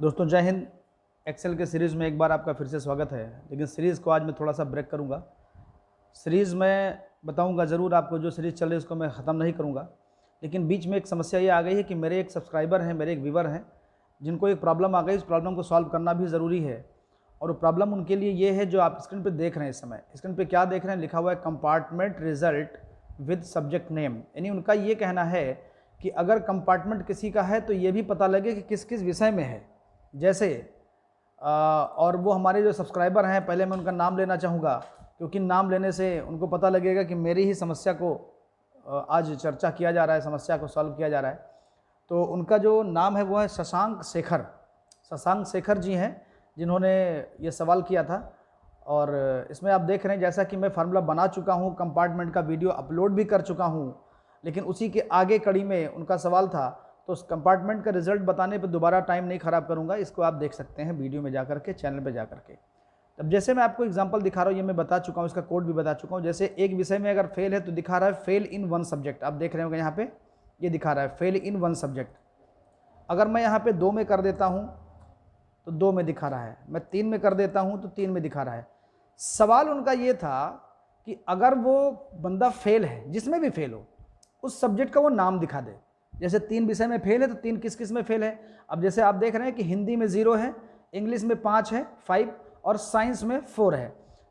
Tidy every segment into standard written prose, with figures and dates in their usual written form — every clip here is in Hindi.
दोस्तों जय हिंद। एक्सेल के सीरीज़ में एक बार आपका फिर से स्वागत है। लेकिन सीरीज़ को आज मैं थोड़ा सा ब्रेक करूंगा। सीरीज़ में बताऊंगा ज़रूर आपको, जो सीरीज़ चल रही है उसको मैं ख़त्म नहीं करूंगा। लेकिन बीच में एक समस्या ये आ गई है कि मेरे एक सब्सक्राइबर हैं, मेरे एक व्यूवर हैं, जिनको एक प्रॉब्लम आ गई। उस प्रॉब्लम को सॉल्व करना भी ज़रूरी है। और वो प्रॉब्लम उनके लिए ये है जो आप स्क्रीन पर देख रहे हैं। इस समय स्क्रीन पर क्या देख रहे हैं, लिखा हुआ है compartment result with subject name. यानी उनका ये कहना है कि अगर कंपार्टमेंट किसी का है तो ये भी पता लगे कि किस किस विषय में है। जैसे और वो हमारे जो सब्सक्राइबर हैं, पहले मैं उनका नाम लेना चाहूँगा, क्योंकि नाम लेने से उनको पता लगेगा कि मेरी ही समस्या को आज चर्चा किया जा रहा है, समस्या को सॉल्व किया जा रहा है। तो उनका जो नाम है वो है शशांक शेखर। शशांक शेखर जी हैं जिन्होंने ये सवाल किया था। और इसमें आप देख रहे हैं जैसा कि मैं फार्मूला बना चुका हूँ, कंपार्टमेंट का वीडियो अपलोड भी कर चुका हूँ। लेकिन उसी के आगे कड़ी में उनका सवाल था, तो उस कंपार्टमेंट का रिजल्ट बताने पे दोबारा टाइम नहीं ख़राब करूँगा। इसको आप देख सकते हैं वीडियो में जाकर के, चैनल पे जाकर के। तब जैसे मैं आपको एग्जांपल दिखा रहा हूँ, ये मैं बता चुका हूँ, इसका कोड भी बता चुका हूँ। जैसे एक विषय में अगर फेल है तो दिखा रहा है फेल इन वन सब्जेक्ट। आप देख रहे होंगे यहाँ पे ये दिखा रहा है फेल इन वन सब्जेक्ट। अगर मैं यहाँ पे 2 में कर देता हूँ तो 2 में दिखा रहा है, मैं 3 में कर देता हूँ तो 3 में दिखा रहा है। सवाल उनका ये था कि अगर वो बंदा फेल है, जिसमें भी फेल हो, उस सब्जेक्ट का वो नाम दिखा दे। जैसे 3 विषय में फेल है तो 3 किस किस में फेल है। अब जैसे आप देख रहे हैं कि हिंदी में 0 है, इंग्लिश में 5 है, 5, और साइंस में 4 है।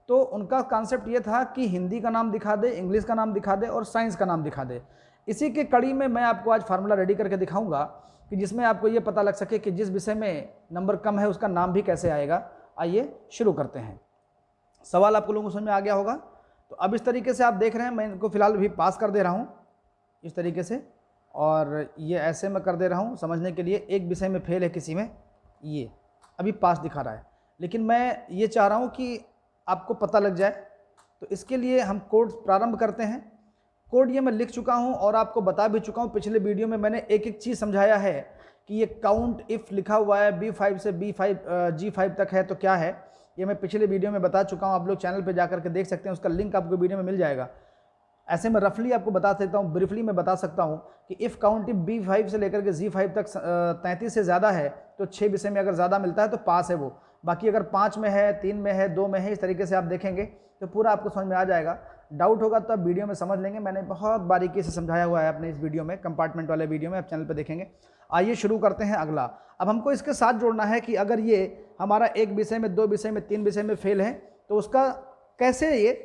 तो उनका कॉन्सेप्ट ये था कि हिंदी का नाम दिखा दे, इंग्लिश का नाम दिखा दे और साइंस का नाम दिखा दे। इसी के कड़ी में मैं आपको आज फार्मूला रेडी करके दिखाऊंगा कि जिसमें आपको ये पता लग सके कि जिस विषय में नंबर कम है उसका नाम भी कैसे आएगा। आइए शुरू करते हैं। सवाल आप लोगों को समझ में आ गया होगा। तो अब इस तरीके से आप देख रहे हैं, मैं इनको फिलहाल अभी पास कर दे रहा हूँ इस तरीके से, और ये ऐसे मैं कर दे रहा हूँ समझने के लिए। एक विषय में फेल है किसी में, ये अभी पास दिखा रहा है, लेकिन मैं ये चाह रहा हूँ कि आपको पता लग जाए। तो इसके लिए हम कोड प्रारंभ करते हैं। कोड ये मैं लिख चुका हूँ और आपको बता भी चुका हूँ। पिछले वीडियो में मैंने एक एक चीज़ समझाया है कि ये काउंट इफ़ लिखा हुआ है B5 से G5 तक है तो क्या है, ये मैं पिछले वीडियो में बता चुका हूँ। आप लोग चैनल पर जाकर के देख सकते हैं, उसका लिंक आपको वीडियो में मिल जाएगा। ऐसे में रफली आपको बता सकता हूँ, ब्रीफली मैं बता सकता हूँ कि इफ़ काउंट इफ B5 से लेकर के G5 तक 33 से ज़्यादा है तो 6 विषय में अगर ज़्यादा मिलता है तो पास है वो। बाकी अगर 5 में है, 3 में है, 2 में है, इस तरीके से आप देखेंगे तो पूरा आपको समझ में आ जाएगा। डाउट होगा तो आप वीडियो में समझ लेंगे, मैंने बहुत बारीकी से समझाया हुआ है अपने इस वीडियो में, कंपार्टमेंट वाले वीडियो में, आप चैनल पर देखेंगे। आइए शुरू करते हैं अगला। अब हमको इसके साथ जोड़ना है कि अगर ये हमारा एक विषय में, 2 विषय में, 3 विषय में फेल है तो उसका कैसे ये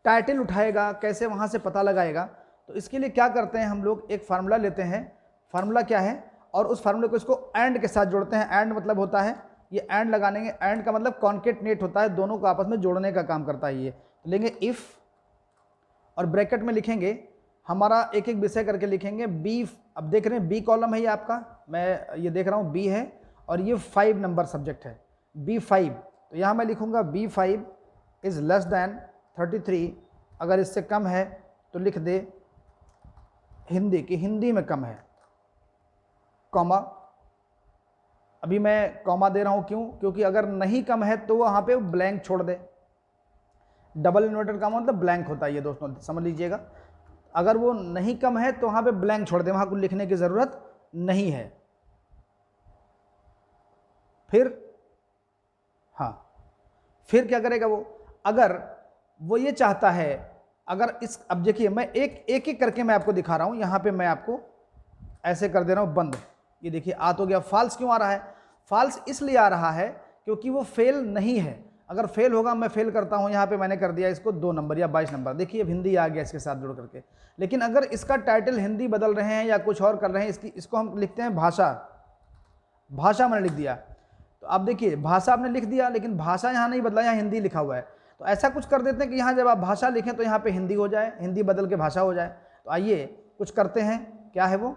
टाइटल उठाएगा, कैसे वहाँ से पता लगाएगा। तो इसके लिए क्या करते हैं, हम लोग एक फार्मूला लेते हैं। फार्मूला क्या है, और उस फार्मूले को इसको एंड के साथ जोड़ते हैं। एंड मतलब होता है, ये एंड लगानेंगे, एंड का मतलब कॉन्केटनेट होता है, दोनों को आपस में जोड़ने का काम करता है ये। तो लेंगे इफ़ और ब्रैकेट में लिखेंगे हमारा एक एक विषय करके लिखेंगे बी। अब देख रहे हैं बी कॉलम है ये आपका, मैं ये देख रहा हूँ बी है, और ये 5 नंबर सब्जेक्ट है B5। तो यहाँ मैं लिखूँगा B5 इज़ लेस दैन 33। अगर इससे कम है तो लिख दे हिंदी की, हिंदी में कम है, कॉमा। अभी मैं कॉमा दे रहा हूं क्यों, क्योंकि अगर नहीं कम है तो वहां पे ब्लैंक छोड़ दे। डबल इन्वर्टेड कॉमा मतलब ब्लैंक होता है ये, दोस्तों समझ लीजिएगा। अगर वो नहीं कम है तो वहां पे ब्लैंक छोड़ दे, वहां कुछ लिखने की जरूरत नहीं है। फिर फिर क्या करेगा वो, अगर वो ये चाहता है, अगर इस, अब देखिए मैं एक एक करके मैं आपको दिखा रहा हूं। यहां पे मैं आपको ऐसे कर दे रहा हूं बंद। ये देखिए आ तो गया। फॉल्स क्यों आ रहा है, फॉल्स इसलिए आ रहा है क्योंकि वो फेल नहीं है। अगर फेल होगा, मैं फेल करता हूं, यहां पे मैंने कर दिया इसको 2 नंबर या 22 नंबर। देखिए अब हिंदी आ गया इसके साथ जुड़ करके। लेकिन अगर इसका टाइटल हिंदी बदल रहे हैं या कुछ और कर रहे हैं, इसको हम लिखते हैं भाषा। भाषा मैंने लिख दिया, तो आप देखिए भाषा आपने लिख दिया, लेकिन भाषा यहाँ नहीं बदला, यहाँ हिंदी लिखा हुआ है। तो ऐसा कुछ कर देते हैं कि यहाँ जब आप भाषा लिखें तो यहाँ पे हिंदी हो जाए, हिंदी बदल के भाषा हो जाए। तो आइए कुछ करते हैं, क्या है वो,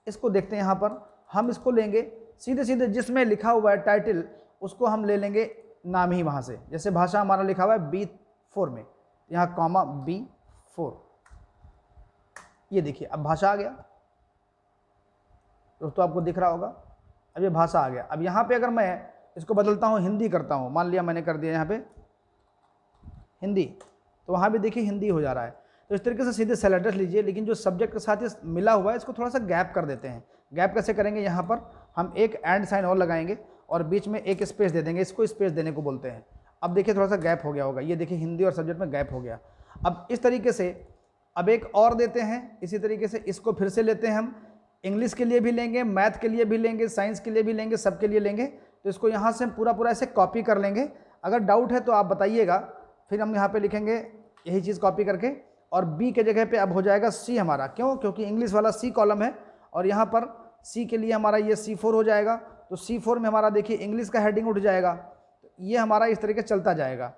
इसको देखते हैं। यहाँ पर हम इसको लेंगे सीधे सीधे, जिसमें लिखा हुआ है टाइटल उसको हम ले लेंगे नाम ही वहाँ से। जैसे भाषा हमारा लिखा हुआ है B4 में, यहाँ कॉमा B4। ये देखिए अब भाषा आ गया दोस्तों, आपको दिख रहा होगा। अब ये भाषा आ गया। अब यहाँ पे अगर मैं इसको बदलता हूँ, हिंदी करता हूँ, मान लिया मैंने कर दिया यहाँ पे हिंदी, तो वहाँ भी देखिए हिंदी हो जा रहा है। तो इस तरीके से सीधे सेल एड्रेस लीजिए, लेकिन जो सब्जेक्ट के साथ ये मिला हुआ है इसको थोड़ा सा गैप कर देते हैं। गैप कैसे करेंगे, यहाँ पर हम एक एंड साइन और लगाएंगे और बीच में एक स्पेस दे देंगे, इसको स्पेस देने को बोलते हैं। अब देखिए थोड़ा सा गैप हो गया होगा, ये देखिए हिंदी और सब्जेक्ट में गैप हो गया। अब इस तरीके से अब एक और देते हैं, इसी तरीके से इसको फिर से लेते हैं हम, इंग्लिश के लिए भी लेंगे, मैथ के लिए भी लेंगे, साइंस के लिए भी लेंगे, सबके लिए लेंगे। तो इसको यहाँ से पूरा पूरा ऐसे कॉपी कर लेंगे। अगर डाउट है तो आप बताइएगा, फिर हम यहाँ पे लिखेंगे यही चीज़ कॉपी करके, और बी के जगह पे अब हो जाएगा सी हमारा। क्यों? क्योंकि इंग्लिश वाला सी कॉलम है और यहाँ पर सी के लिए हमारा ये C4 हो जाएगा। तो C4 में हमारा देखिए इंग्लिश का हेडिंग उठ जाएगा। तो ये हमारा इस तरीके चलता जाएगा।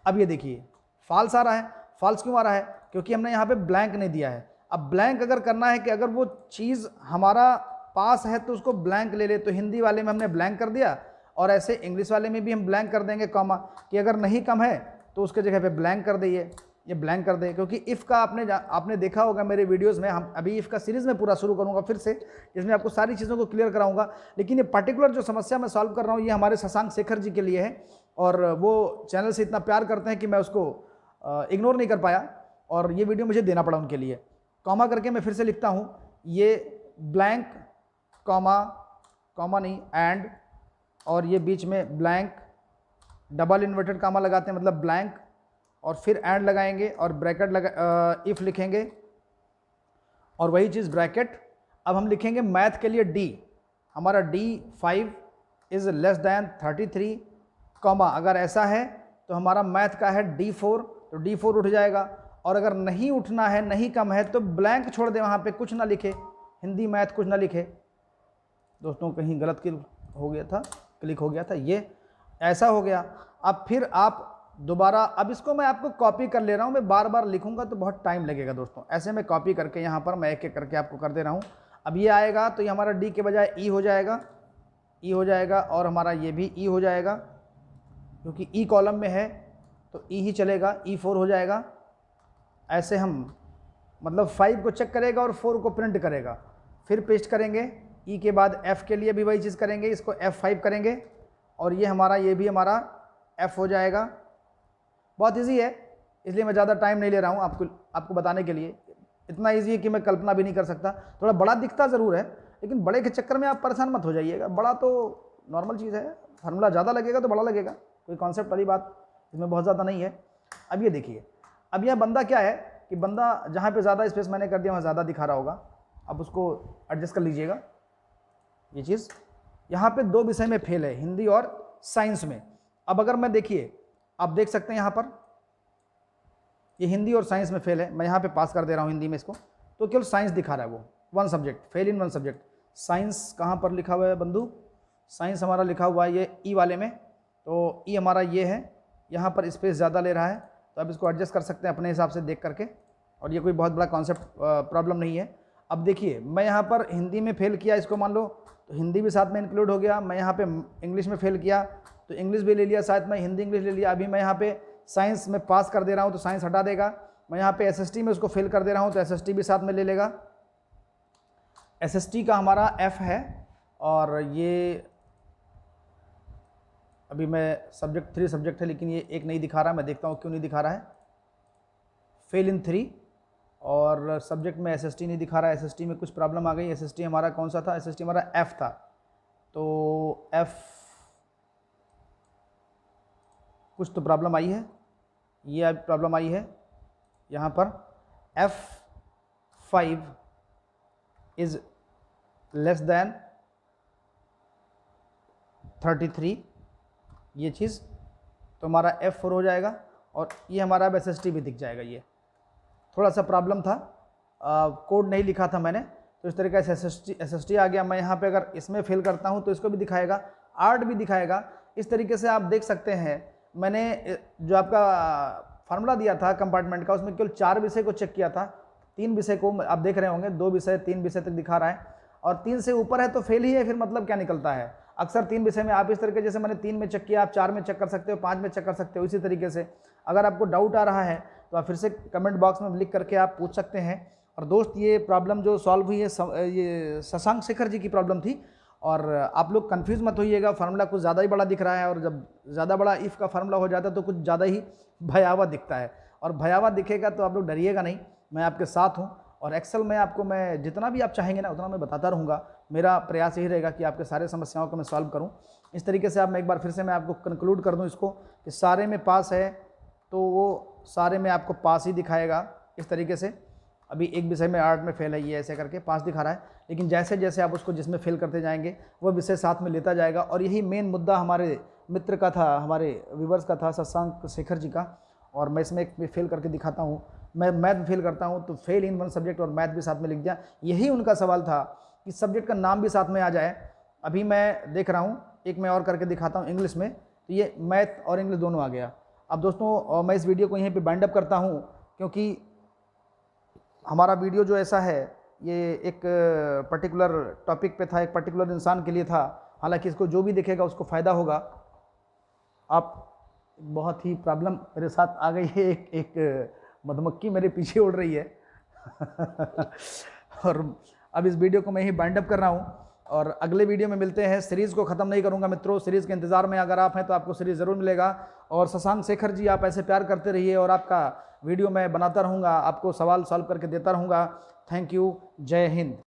अब ये देखिए फॉल्स आ रहा है। फॉल्स क्यों आ रहा है? क्योंकि हमने यहाँ पे ब्लैंक नहीं दिया है। अब ब्लैंक अगर करना है कि अगर वो चीज़ हमारा पास है तो उसको ब्लैंक ले ले, तो हिंदी वाले में हमने ब्लैंक कर दिया और ऐसे इंग्लिश वाले में भी हम ब्लैंक कर देंगे कॉमा, कि अगर नहीं कम है तो उसके जगह पे ब्लैंक कर दिए, ये ब्लैंक कर दे। क्योंकि इफ़ का आपने देखा होगा मेरे वीडियोस में, हम अभी इफ़ का सीरीज़ में पूरा शुरू करूँगा फिर से, जिसमें आपको सारी चीज़ों को क्लियर कराऊंगा। लेकिन ये पर्टिकुलर जो समस्या मैं सॉल्व कर रहा हूँ ये हमारे शशांक शेखर जी के लिए है, और वो चैनल से इतना प्यार करते हैं कि मैं उसको इग्नोर नहीं कर पाया और ये वीडियो मुझे देना पड़ा उनके लिए। कॉमा करके मैं फिर से लिखता हूँ, ये ब्लैंक कॉमा, कॉमा नहीं एंड, और ये बीच में ब्लैंक, डबल इन्वर्टेड कॉमा लगाते हैं मतलब ब्लैंक, और फिर एंड लगाएंगे और ब्रैकेट लगा इफ़ लिखेंगे, और वही चीज़ ब्रैकेट। अब हम लिखेंगे मैथ के लिए डी, हमारा D5 is less than 33, comma अगर ऐसा है तो हमारा मैथ का है D4, तो D4 उठ जाएगा। और अगर नहीं उठना है, नहीं कम है, तो ब्लैंक छोड़ दे, वहाँ पे कुछ ना लिखे, हिंदी मैथ कुछ ना लिखे। दोस्तों कहीं गलत हो गया था, क्लिक हो गया था, ये ऐसा हो गया। अब फिर आप दोबारा, अब इसको मैं आपको कॉपी कर ले रहा हूँ, मैं बार बार लिखूंगा तो बहुत टाइम लगेगा दोस्तों। ऐसे मैं कॉपी करके यहाँ पर मैं एक एक करके आपको कर दे रहा हूँ। अब ये आएगा तो ये हमारा डी के बजाय ई हो जाएगा, ई हो जाएगा, और हमारा ये भी ई हो जाएगा, क्योंकि ई कॉलम में है तो ई ही चलेगा, E4 हो जाएगा। ऐसे हम मतलब 5 को चेक करेगा और 4 को प्रिंट करेगा, फिर पेस्ट करेंगे। ई के बाद F के लिए भी वही चीज़ करेंगे, इसको F5 करेंगे, और ये हमारा ये भी हमारा F हो जाएगा। बहुत इजी है, इसलिए मैं ज़्यादा टाइम नहीं ले रहा हूँ आपको बताने के लिए। इतना इजी है कि मैं कल्पना भी नहीं कर सकता। थोड़ा बड़ा दिखता ज़रूर है, लेकिन बड़े के चक्कर में आप परेशान मत हो जाइएगा। बड़ा तो नॉर्मल चीज़ है, फार्मूला ज़्यादा लगेगा तो बड़ा लगेगा, कोई कॉन्सेप्ट वाली बात इसमें बहुत ज़्यादा नहीं है। अब ये देखिए, अब यह बंदा क्या है कि बंदा जहाँ पे ज़्यादा स्पेस मैंने कर दिया वहाँ ज़्यादा दिखा रहा होगा, अब उसको एडजस्ट कर लीजिएगा। ये चीज़ यहाँ पे 2 विषय में फेल है, हिंदी और साइंस में। अब अगर मैं देखिए, आप देख सकते हैं यहाँ पर ये हिंदी और साइंस में फेल है, मैं यहाँ पे पास कर दे रहा हूँ हिंदी में इसको, तो केवल साइंस दिखा रहा है वो, 1 सब्जेक्ट, फेल इन 1 सब्जेक्ट। साइंस कहाँ पर लिखा हुआ है बंधु? साइंस हमारा लिखा हुआ है ये ई वाले में, तो ई हमारा ये है, यहाँ पर स्पेस ज़्यादा ले रहा है, तो आप इसको एडजस्ट कर सकते हैं अपने हिसाब से देख करके, और ये कोई बहुत बड़ा कॉन्सेप्ट प्रॉब्लम नहीं है। अब देखिए मैं यहाँ पर हिंदी में फेल किया, इसको मान लो तो हिंदी भी साथ में इंक्लूड हो गया। मैं यहाँ पे इंग्लिश में फेल किया तो इंग्लिश भी ले लिया साथ में, हिंदी इंग्लिश ले लिया। अभी मैं यहाँ पे साइंस में पास कर दे रहा हूँ तो साइंस हटा देगा। मैं यहाँ पे SST में उसको फेल कर दे रहा हूँ तो SST भी साथ में ले लेगा। SST का हमारा F है, और ये अभी मैं सब्जेक्ट 3 सब्जेक्ट है, लेकिन ये एक नहीं दिखा रहा, मैं देखता हूँ क्यों नहीं दिखा रहा है। फेल इन 3, और सब्जेक्ट में SST नहीं दिखा रहा है, SST में कुछ प्रॉब्लम आ गई। SST हमारा कौन सा था? SST हमारा F था, तो F कुछ तो प्रॉब्लम आई है, ये प्रॉब्लम आई है यहाँ पर। F5 इज़ लेस दैन 33, ये चीज़, तो हमारा F4 हो जाएगा, और ये हमारा अब SST भी दिख जाएगा। ये थोड़ा सा प्रॉब्लम था, कोड नहीं लिखा था मैंने, तो इस तरीके से SST आ गया। मैं यहाँ पे अगर इसमें फेल करता हूँ तो इसको भी दिखाएगा, आर्ट भी दिखाएगा। इस तरीके से आप देख सकते हैं। मैंने जो आपका फार्मूला दिया था कंपार्टमेंट का, उसमें केवल 4 विषय को चेक किया था, 3 विषय को आप देख रहे होंगे, 2 विषय 3 विषय तक दिखा रहा है, और 3 से ऊपर है तो फेल ही है। फिर मतलब क्या निकलता है? अक्सर 3 विषय में आप इस तरीके, जैसे मैंने 3 में चेक किया, आप 4 में चेक कर सकते हो, 5 में चेक कर सकते हो। इसी तरीके से अगर आपको डाउट आ रहा है तो आप फिर से कमेंट बॉक्स में लिख करके आप पूछ सकते हैं। और दोस्त, ये प्रॉब्लम जो सॉल्व हुई है ये शशांक शेखर जी की प्रॉब्लम थी, और आप लोग कंफ्यूज मत होइएगा। फार्मूला कुछ ज़्यादा ही बड़ा दिख रहा है, और जब ज़्यादा बड़ा इफ़ का फार्मूला हो जाता है तो कुछ ज़्यादा ही भयावह दिखता है, और भयावह दिखेगा तो आप लोग डरिएगा नहीं, मैं आपके साथ हूँ। और एक्सेल में आपको मैं जितना भी आप चाहेंगे ना उतना मैं बताता रहूँगा। मेरा प्रयास यही रहेगा कि आपके सारे समस्याओं को मैं सॉल्व करूँ। इस तरीके से आप मैं एक बार फिर से मैं आपको कंक्लूड कर दूँ इसको कि सारे में पास है तो वो सारे में आपको पास ही दिखाएगा। इस तरीके से अभी एक विषय में आर्ट में फेल है, ये ऐसे करके पास दिखा रहा है, लेकिन जैसे जैसे आप उसको जिसमें फेल करते जाएंगे वो विषय साथ में लेता जाएगा। और यही मेन मुद्दा हमारे मित्र का था, हमारे व्यूवर्स का था, शशांक शेखर जी का। और मैं इसमें एक फेल करके दिखाता हूँ। मैं मैथ फेल करता हूँ तो फेल इन वन सब्जेक्ट और मैथ भी साथ में लिख दिया। यही उनका सवाल था कि सब्जेक्ट का नाम भी साथ में आ जाए। अभी मैं देख रहा हूँ, एक मैं और करके दिखाता हूँ इंग्लिश में, तो ये मैथ और इंग्लिश दोनों आ गया। अब दोस्तों मैं इस वीडियो को यहीं पे बाइंड अप करता हूँ, क्योंकि हमारा वीडियो जो ऐसा है ये एक पर्टिकुलर टॉपिक पे था, एक पर्टिकुलर इंसान के लिए था। हालांकि इसको जो भी देखेगा उसको फ़ायदा होगा। आप बहुत ही प्रॉब्लम मेरे साथ आ गई है, एक मधुमक्खी मेरे पीछे उड़ रही है और अब इस वीडियो को मैं ही बाइंड अप कर रहा हूँ और अगले वीडियो में मिलते हैं। सीरीज़ को ख़त्म नहीं करूँगा मित्रों, सीरीज़ के इंतज़ार में अगर आप हैं तो आपको सीरीज़ ज़रूर मिलेगा। और शशांक शेखर जी आप ऐसे प्यार करते रहिए और आपका वीडियो मैं बनाता रहूँगा, आपको सवाल सॉल्व करके देता रहूँगा। थैंक यू, जय हिंद।